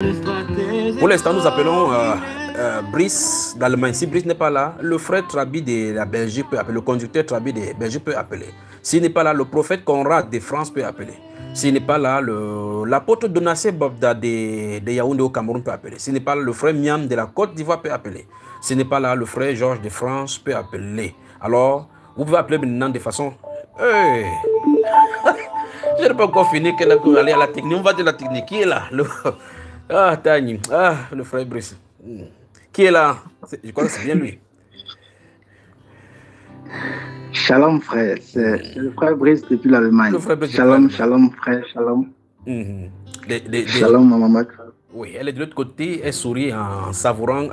Pour l'instant, nous appelons Brice d'Allemagne. Si Brice n'est pas là, le frère Trabi de la Belgique peut appeler, le conducteur Trabi de Belgique peut appeler. S'il n'est pas là, le prophète Conrad de France peut appeler. S'il n'est pas là, l'apôtre Donassé Bobda de Yaoundé au Cameroun peut appeler. S'il n'est pas là, le frère Miam de la Côte d'Ivoire peut appeler. S'il n'est pas là, le frère Georges de France peut appeler. Alors, vous pouvez appeler maintenant de façon... Hey. Je n'ai pas encore fini qu'elle a aller à la technique. On va de la technique. Qui est là? Ah, Tani. Ah, le frère Brice. Qui est là? Je crois que c'est bien lui. Shalom, frère. C'est le frère Brice depuis l'Allemagne. Shalom, shalom, frère, shalom. Shalom, maman. Oui, elle est de l'autre côté. Elle sourit en savourant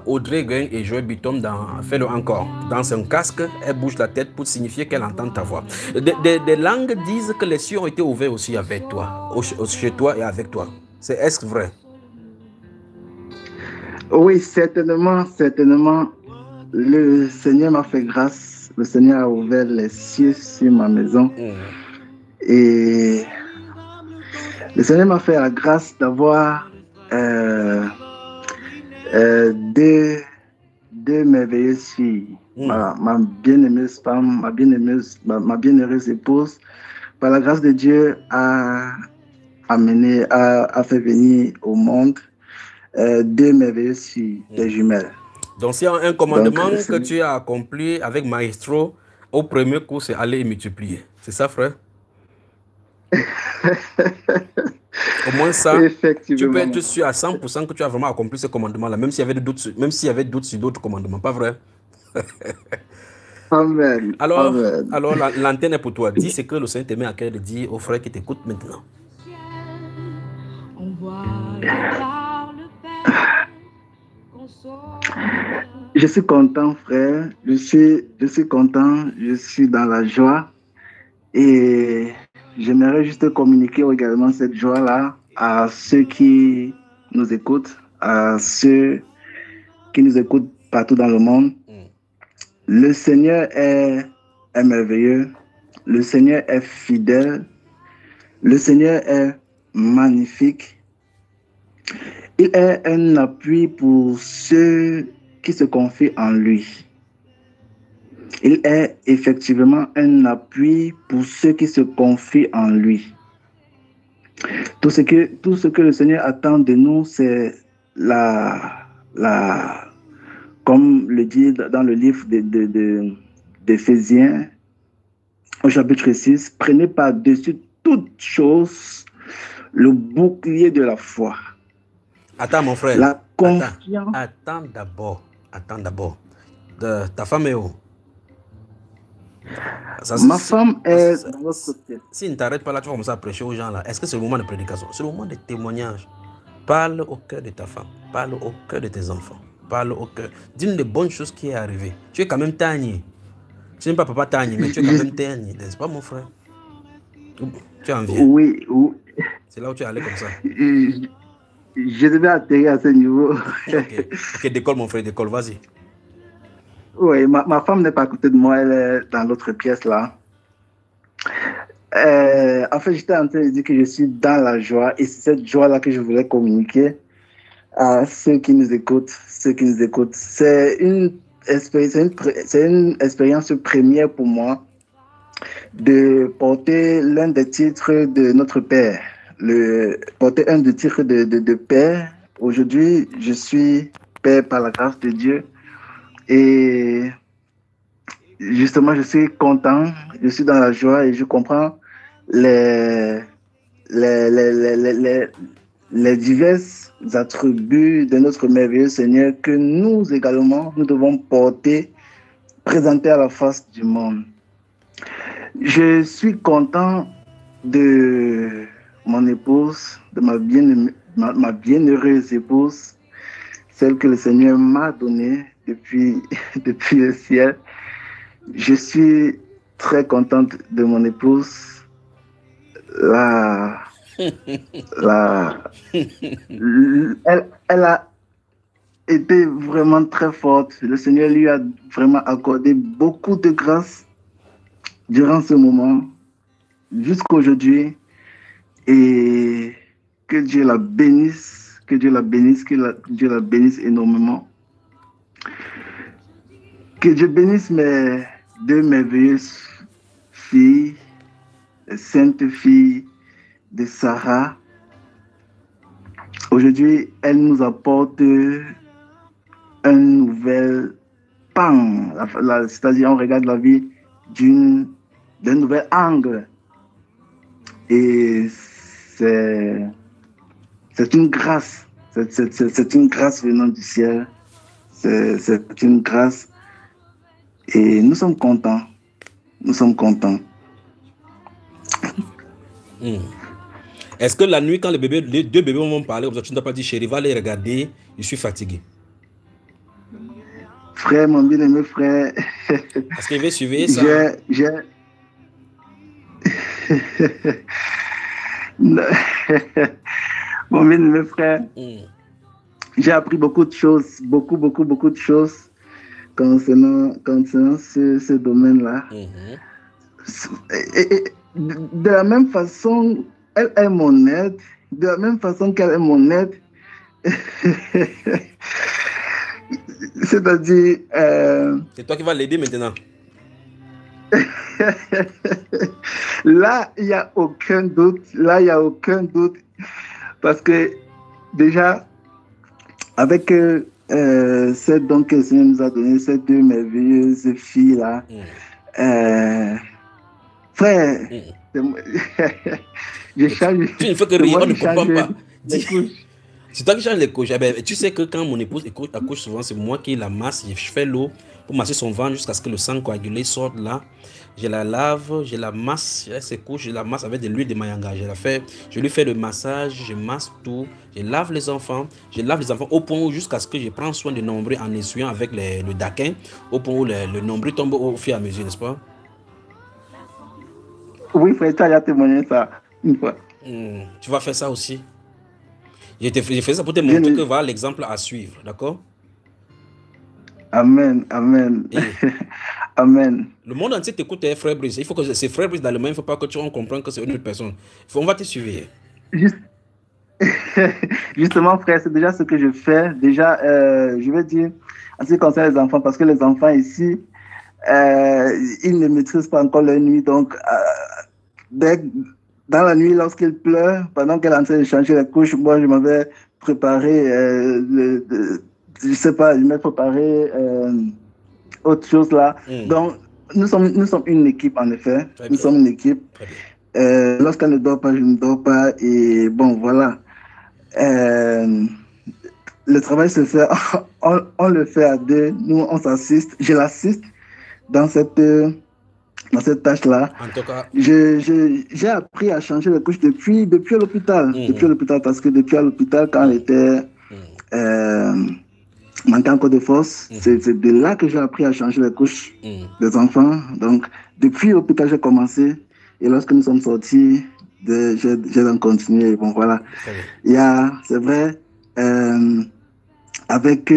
Audrey Guin et Joël Bitom dans Fais-le encore. Dans son casque, elle bouge la tête pour signifier qu'elle entend ta voix. Des langues disent que les cieux ont été ouverts aussi avec toi, chez toi et avec toi. Est-ce vrai? Oui, certainement, certainement. Le Seigneur m'a fait grâce. Le Seigneur a ouvert les cieux sur ma maison. Et le Seigneur m'a fait la grâce d'avoir deux merveilleuses filles. Ma bien-aimée femme, ma bien-heureuse épouse, par la grâce de Dieu, a fait venir au monde deux merveilleuses filles, des jumelles. Donc, s'il y a un commandement que tu as accompli avec Maestro, au premier coup, c'est aller et multiplier. C'est ça, frère? Au moins ça, tu peux être sûr à 100% que tu as vraiment accompli ce commandement-là, même s'il y avait des doutes sur d'autres commandements, pas vrai? Amen. Alors l'antenne est pour toi. Dis ce que le Seigneur te met à cœur de dire aux frères qui t'écoutent maintenant. Je suis content, frère. Je suis content. Je suis dans la joie. Et j'aimerais juste communiquer également cette joie-là à ceux qui nous écoutent, à ceux qui nous écoutent partout dans le monde. Le Seigneur est merveilleux. Le Seigneur est fidèle. Le Seigneur est magnifique. Il est un appui pour ceux qui se confient en lui. Il est effectivement un appui pour ceux qui se confient en lui. Tout ce que le Seigneur attend de nous, c'est comme le dit dans le livre d'Éphésiens, au chapitre 6, prenez par-dessus toute chose le bouclier de la foi. Attends, mon frère. La confiance. Attends d'abord. Ta femme est où? Ma femme est dans l'autre côté. Si ne t'arrête pas là, tu vas commencer à prêcher aux gens là. Est-ce que c'est le moment de prédication? C'est le moment de témoignage. Parle au cœur de ta femme. Parle au cœur de tes enfants. Parle au cœur. Dis-nous des bonnes choses qui est arrivé. Tu es quand même Tani. Tu n'es pas papa Tani, mais tu es quand même Tani. N'est-ce pas, mon frère? Tu en viens? Oui. C'est là où tu es allé comme ça. Je devais atterrir à ce niveau. Ok, décolle, mon frère, décolle, vas-y. Oui, ma femme n'est pas à côté de moi, elle est dans l'autre pièce là. En fait, j'étais en train de dire que je suis dans la joie et c'est cette joie-là que je voulais communiquer à ceux qui nous écoutent. C'est une expérience première pour moi de porter l'un des titres de notre Père. Porter un des titres de Père. Aujourd'hui, je suis Père par la grâce de Dieu. Et justement, je suis content, je suis dans la joie et je comprends les divers attributs de notre merveilleux Seigneur que nous également, nous devons porter, présenter à la face du monde. Je suis content de mon épouse, de ma bienheureuse épouse, celle que le Seigneur m'a donnée depuis le ciel. Je suis très contente de mon épouse. Elle a été vraiment très forte. Le Seigneur lui a vraiment accordé beaucoup de grâce durant ce moment, jusqu'à aujourd'hui. Et que Dieu la bénisse Que Dieu la bénisse, Dieu la bénisse énormément. Que Dieu bénisse mes deux merveilleuses filles, les saintes filles de Sarah. Aujourd'hui, elles nous apportent un nouvel pan, c'est-à-dire on regarde la vie d'un nouvel angle. Et c'est une grâce, c'est une grâce venant du ciel, c'est une grâce. Et nous sommes contents. Nous sommes contents. Est-ce que la nuit, quand les deux bébés vont parler, tu ne dois pas dire, chérie, va les regarder, je suis fatigué. Frère, mon bien-aimé frère. Est-ce qu'il veut suivre ça? Mon bien-aimé frère, j'ai appris beaucoup de choses, beaucoup de choses concernant ce domaine-là. Et de la même façon, elle est mon aide, de la même façon qu'elle est mon aide. C'est-à-dire... C'est toi qui vas l'aider maintenant. Là, il n'y a aucun doute. Là, il n'y a aucun doute. Parce que déjà, avec cette don que le Seigneur nous a donné, ces deux merveilleuses filles-là, frère, je change. Tu ne fais que rire, on ne comprend pas. C'est toi qui changes les couches. Eh ben, tu sais que quand mon épouse accouche souvent, c'est moi qui la masse, je fais l'eau pour masser son ventre jusqu'à ce que le sang coagulé sorte là. Je la lave, je la masse, elle se couche, je la masse avec de l'huile de mayanga. Je lui fais le massage, je masse tout, je lave les enfants au point où jusqu'à ce que je prends soin du nombril en essuyant avec le daquin, au point où le nombril tombe au fur et à mesure, n'est-ce pas? Oui, frère, tu as témoigné ça une fois. Tu vas faire ça aussi. J'ai fait ça pour te montrer que voilà l'exemple à suivre, d'accord? Amen, amen. Amen. Le monde entier t'écoute, frère Brice. Il faut que c'est frère Brice dans le même, il ne faut pas que tu comprennes que c'est une autre personne. On va te suivre. Justement, frère, c'est déjà ce que je fais. Déjà, je vais dire, en ce qui concerne les enfants, parce que les enfants ici, ils ne maîtrisent pas encore leur nuit. Donc, dans la nuit, lorsqu'ils pleurent, pendant qu'elle est en train de changer les couches, moi, je m'avais préparé, je sais pas, je m'ai préparé autre chose là. Donc, nous sommes une équipe, en effet. Nous sommes une équipe. Lorsqu'elle ne dort pas, je ne dors pas. Et bon, voilà. Le travail se fait, on le fait à deux. Nous, on s'assiste. Je l'assiste dans cette tâche-là. En tout cas, j'ai appris à changer les couches depuis l'hôpital. Depuis l'hôpital, parce que depuis à l'hôpital, quand elle était manquait encore de force, c'est de là que j'ai appris à changer les couches des enfants. Donc, depuis l'hôpital, j'ai commencé. Et lorsque nous sommes sortis, j'ai continué. Bon, voilà. C'est vrai, avec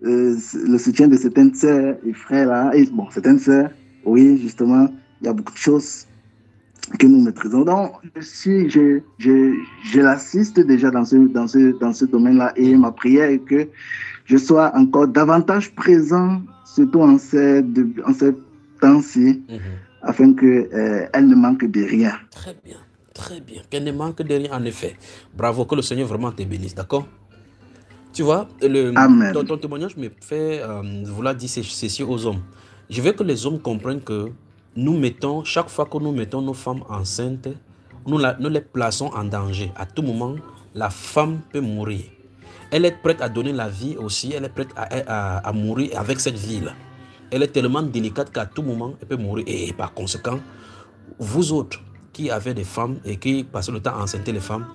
le soutien de certaines sœurs et frères là, et bon, certaines sœurs, oui, justement, il y a beaucoup de choses que nous maîtrisons. Donc, je l'assiste déjà dans ce domaine-là, et ma prière est que je sois encore davantage présent, surtout en ces temps-ci, afin qu'elle ne manque de rien. Très bien, très bien. Qu'elle ne manque de rien, en effet. Bravo, que le Seigneur vraiment te bénisse, d'accord? Tu vois, ton témoignage me fait vouloir dire ceci aux hommes. Je veux que les hommes comprennent que chaque fois que nous mettons nos femmes enceintes, nous les plaçons en danger. À tout moment, la femme peut mourir. Elle est prête à donner la vie aussi, elle est prête à mourir avec cette vie-là. Elle est tellement délicate qu'à tout moment, elle peut mourir. Et par conséquent, vous autres qui avez des femmes et qui passez le temps à enceinte les femmes,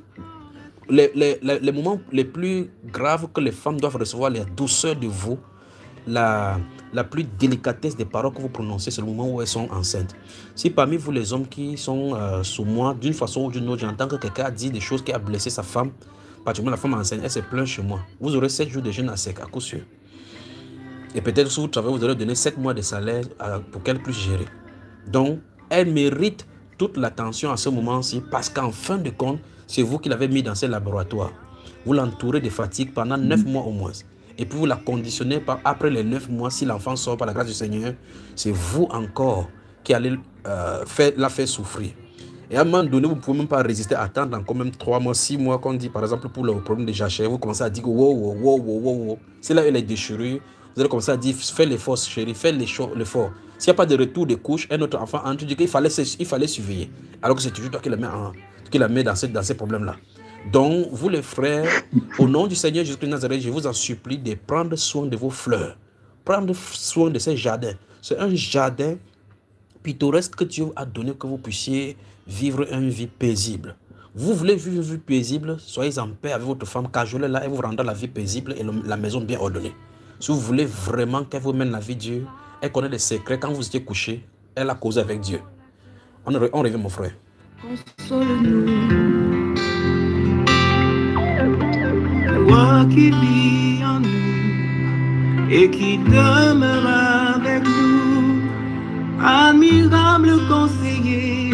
les moments les plus graves que les femmes doivent recevoir, la douceur de vous, la plus délicatesse des paroles que vous prononcez, c'est le moment où elles sont enceintes. Si parmi vous les hommes qui sont sous moi, d'une façon ou d'une autre, j'entends que quelqu'un a dit des choses qui a blessé sa femme, particulièrement la femme enceinte, elle se plaint chez moi, vous aurez 7 jours de jeûne à sec, à coup sûr. Et peut-être si vous travaillez, vous aurez donné 7 mois de salaire pour qu'elle puisse gérer. Donc, elle mérite toute l'attention à ce moment-ci, parce qu'en fin de compte, c'est vous qui l'avez mis dans ce laboratoire. vous l'entourez de fatigue pendant 9 mois au moins. Et puis vous la conditionnez par, après les 9 mois, si l'enfant sort par la grâce du Seigneur, c'est vous encore qui allez la faire souffrir. Et à un moment donné, vous ne pouvez même pas résister à attendre encore même 3 mois, 6 mois, qu'on dit par exemple pour le problème de jachère, vous commencez à dire wow. C'est là où elle est déchirure. Vous allez commencer à dire fais l'effort chérie, fais l'effort. S'il n'y a pas de retour de couche, un autre enfant entre, dit qu'il fallait surveiller. Alors que c'est toujours toi qui la mets dans ces problèmes-là. Donc, vous les frères, au nom du Seigneur Jésus-Christ de Nazareth, je vous en supplie de prendre soin de vos fleurs. Prendre soin de ces jardins. C'est un jardin pittoresque que Dieu a donné que vous puissiez vivre une vie paisible. Vous voulez vivre une vie paisible, soyez en paix avec votre femme, cajolez-la et vous rendra la vie paisible et la maison bien ordonnée. Si vous voulez vraiment qu'elle vous mène la vie de Dieu, elle connaît les secrets. Quand vous étiez couché, elle a causé avec Dieu. On revient, mon frère. Console-nous, toi qui vis en nous et qui demeure avec nous, admirable conseiller,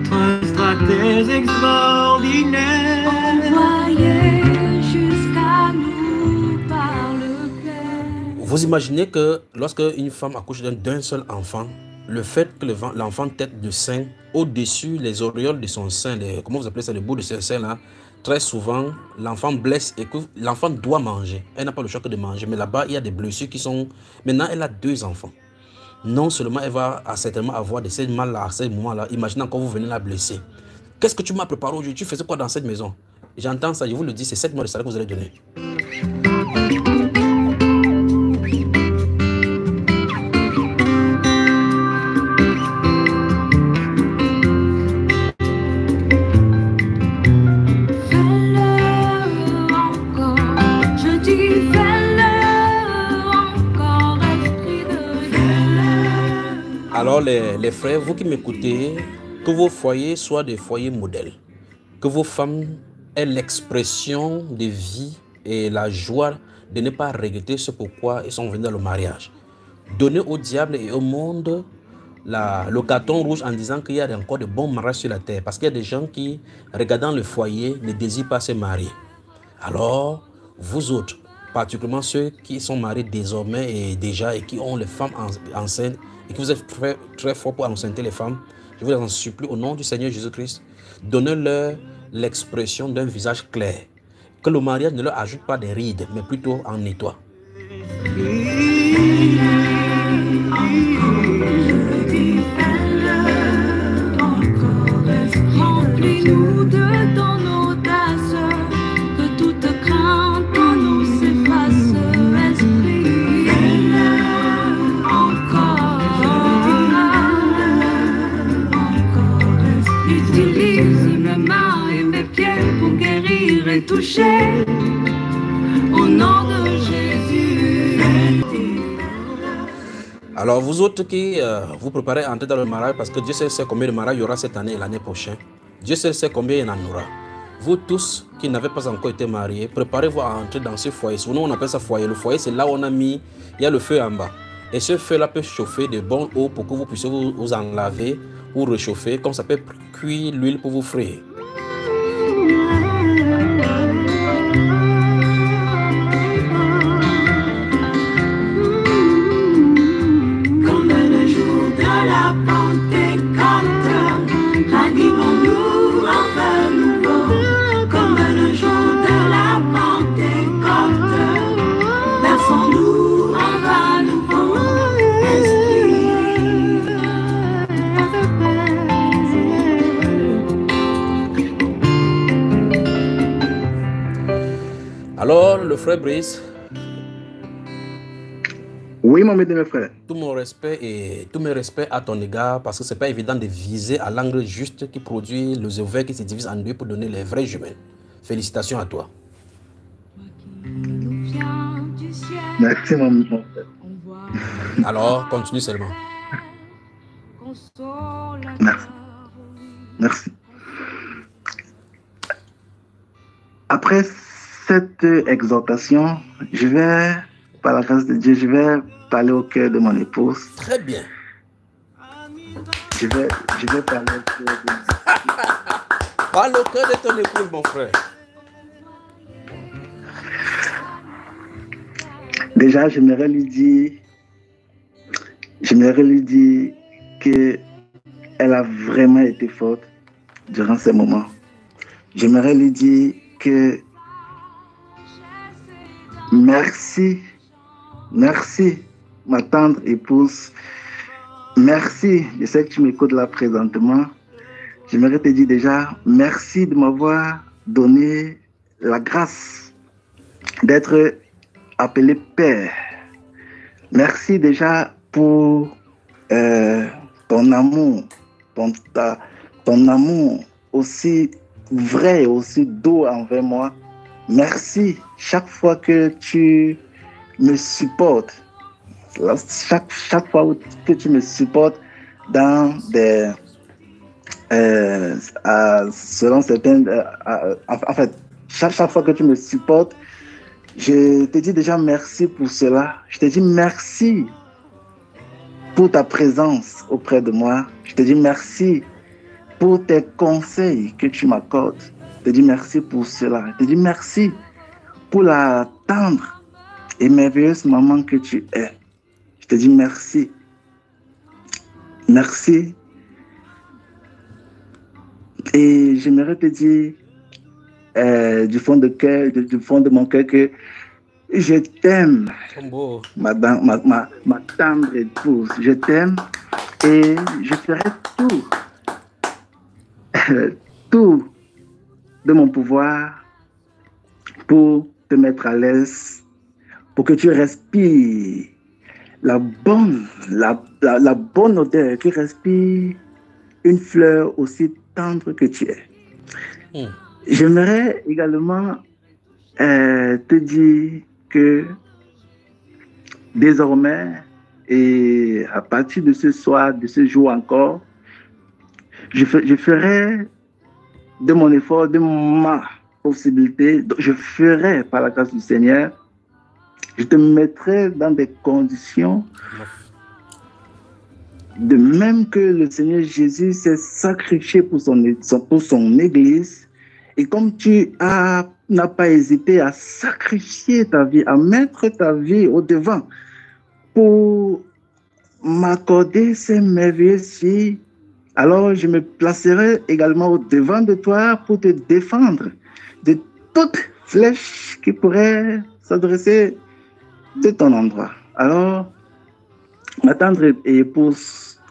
toi stratège extraordinaire, envoyé jusqu'à nous par le cœur. Vous imaginez que lorsque une femme accouche d'un seul enfant, le fait que l'enfant tête de sein au-dessus les auréoles de son sein, comment vous appelez ça, le bout de son sein là, très souvent l'enfant blesse et que l'enfant doit manger. Elle n'a pas le choix que de manger, mais là-bas il y a des blessures qui sont... Maintenant elle a 2 enfants. Non seulement elle va certainement avoir de ces mal-là, à ces moments-là. Imaginez encore vous venez la blesser. Qu'est-ce que tu m'as préparé aujourd'hui? Tu faisais quoi dans cette maison? J'entends ça, je vous le dis, c'est 7 mois de salaire que vous allez donner. Alors les frères, vous qui m'écoutez, que vos foyers soient des foyers modèles. Que vos femmes aient l'expression de vie et la joie de ne pas regretter ce pourquoi ils sont venus dans le mariage. Donnez au diable et au monde le carton rouge en disant qu'il y a encore de bons mariages sur la terre. Parce qu'il y a des gens qui, regardant le foyer, ne désirent pas se marier. Alors, vous autres, particulièrement ceux qui sont mariés désormais et déjà et qui ont les femmes enceintes, et que vous êtes très, très fort pour enceinte les femmes, je vous en supplie au nom du Seigneur Jésus-Christ, donnez-leur l'expression d'un visage clair. Que le mariage ne leur ajoute pas des rides, mais plutôt en nettoie. Remplis-nous de ton audace, que toute crainte en nous s'efface, esprit. Utilise mes mains et mes pieds pour guérir et toucher. Au nom de Jésus. Alors vous autres qui vous préparez à entrer dans le mariage, parce que Dieu sait combien de mariages il y aura cette année et l'année prochaine. Dieu sait combien il y en aura. Vous tous qui n'avez pas encore été mariés, préparez-vous à entrer dans ce foyer. Souvent on appelle ça foyer. Le foyer c'est là où on a mis, il y a le feu en bas. Et ce feu-là peut chauffer de bonne eau pour que vous puissiez vous en laver ou réchauffer, comme ça peut cuire l'huile pour vous frire. Comme le jour de la Pentecôte, ranimons-nous en feu nouveau. Comme le jour de la Pentecôte, versons-nous en vin nouveau. Alors, le frère Brice. Oui, mon mes frères. Tout mon respect et tous mes respects à ton égard, parce que c'est pas évident de viser à l'angle juste qui produit les ovaires qui se divisent en deux pour donner les vrais jumelles. Félicitations à toi. Merci, mon frère. Alors, continue seulement. Merci. Merci. Après cette exhortation, je vais, par la grâce de Dieu, je vais parler au cœur de mon épouse. Très bien. Je vais parler au cœur de... Parle au cœur de ton épouse, mon frère. Déjà, j'aimerais lui dire qu'elle a vraiment été forte durant ces moments. J'aimerais lui dire que merci, ma tendre épouse. Merci, je sais que tu m'écoutes là présentement. J'aimerais te dire déjà merci de m'avoir donné la grâce d'être appelé Père. Merci déjà pour ton amour, ton amour aussi vrai, aussi doux envers moi. Merci chaque fois que tu me supportes. Chaque fois que tu me supportes dans des... selon certaines... en fait, chaque fois que tu me supportes, je te dis déjà merci pour cela. Je te dis merci pour ta présence auprès de moi. Je te dis merci pour tes conseils que tu m'accordes. Je te dis merci pour cela. Je te dis merci pour la tendre et merveilleuse maman que tu es. Je te dis merci. Merci. Et j'aimerais te dire du fond de mon cœur que je t'aime, ma tendre épouse. Je t'aime et je ferai tout de mon pouvoir pour te mettre à l'aise, pour que tu respires la bonne odeur, que tu respires une fleur aussi tendre que tu es. J'aimerais également te dire que désormais, et à partir de ce soir, de ce jour encore, je ferai de mon effort, de ma possibilité, je ferai par la grâce du Seigneur, je te mettrai dans des conditions de même que le Seigneur Jésus s'est sacrifié pour son Église. Et comme tu n'as pas hésité à sacrifier ta vie, à mettre ta vie au devant pour m'accorder ces merveilleuses filles, alors je me placerai également au devant de toi pour te défendre de toute flèche qui pourrait s'adresser de ton endroit. Alors, ma tendre épouse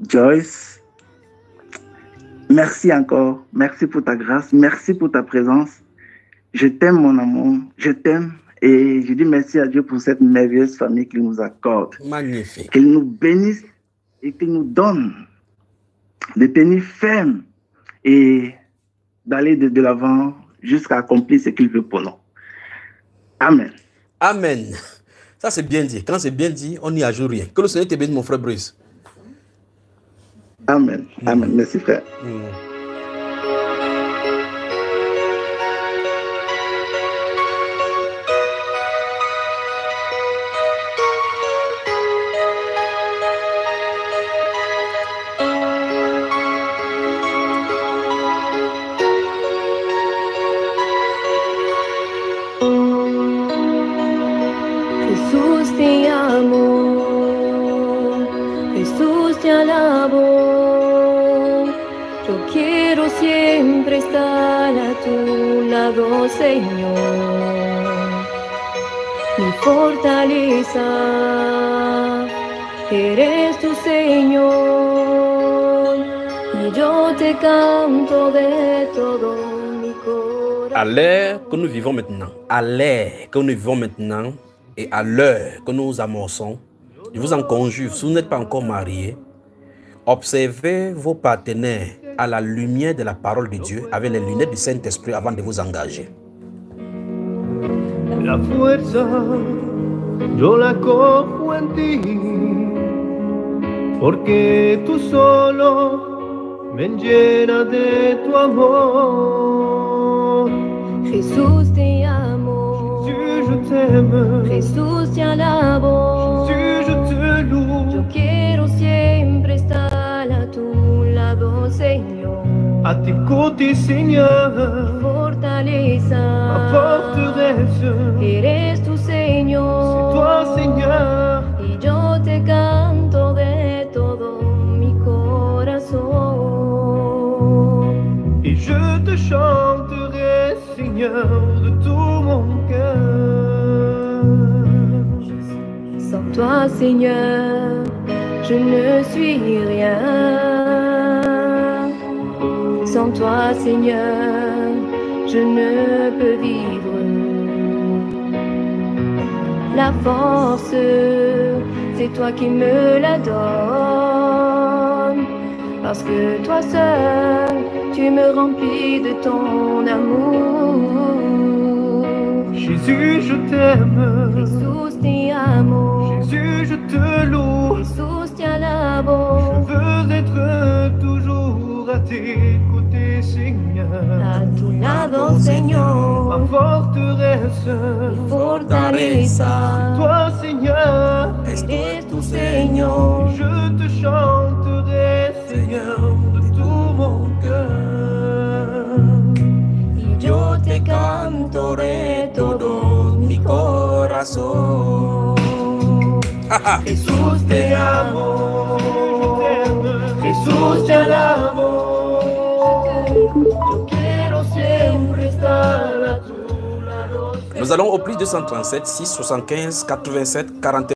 Joyce, merci encore. Merci pour ta grâce. Merci pour ta présence. Je t'aime, mon amour. Je t'aime. Et je dis merci à Dieu pour cette merveilleuse famille qu'il nous accorde. Magnifique. Qu'il nous bénisse et qu'il nous donne de tenir ferme et d'aller de l'avant jusqu'à accomplir ce qu'il veut pour nous. Amen. Amen. Ça, c'est bien dit. Quand c'est bien dit, on n'y ajoute rien. Que le Seigneur te bénisse, mon frère Brice. Amen. Amen. Merci, frère. Jesús te amo, Jesús te alabo. Yo quiero siempre estar a tu lado, Señor. Mi fortaleza, eres tu Señor. Y yo te canto de todo mi corazón. À l'ère que nous vivons maintenant, et à l'heure que nous amorçons, je vous en conjure, si vous n'êtes pas encore mariés, observez vos partenaires à la lumière de la parole de Dieu avec les lunettes du Saint-Esprit avant de vous engager. La fuerza yo la cojo en ti, porque tú solo me llenas de tu amor. Jesús te amo, Jésus, je t'aime. Jesús te alabo. Jésus, je te loue. Yo quiero siempre estar a tu lado, Señor. À tes côtés, Seigneur, Fortaleza, ma forteresse. eres tu C'est Señor. toi toi, Seigneur, je ne suis rien. Sans toi, Seigneur, je ne peux vivre. La force, c'est toi qui me la donnes. Parce que toi seul, tu me remplis de ton amour. Jésus, je t'aime. Jesús, te amo. Jésus, je te loue. Jesús, te alabo. Je veux être toujours à tes côtés, Seigneur. A tu lado, Señor. Ma forteresse. Fortaleza. Toi, Seigneur, Eres tu Señor. je te chanterai, Seigneur, de tout mon cœur. Y yo te cantaré todo mi corazón. Jesús, te amo. Jesús, te alabo. Yo quiero siempre estar a tu lado. Nous allons au plus 237 6 75 87 41.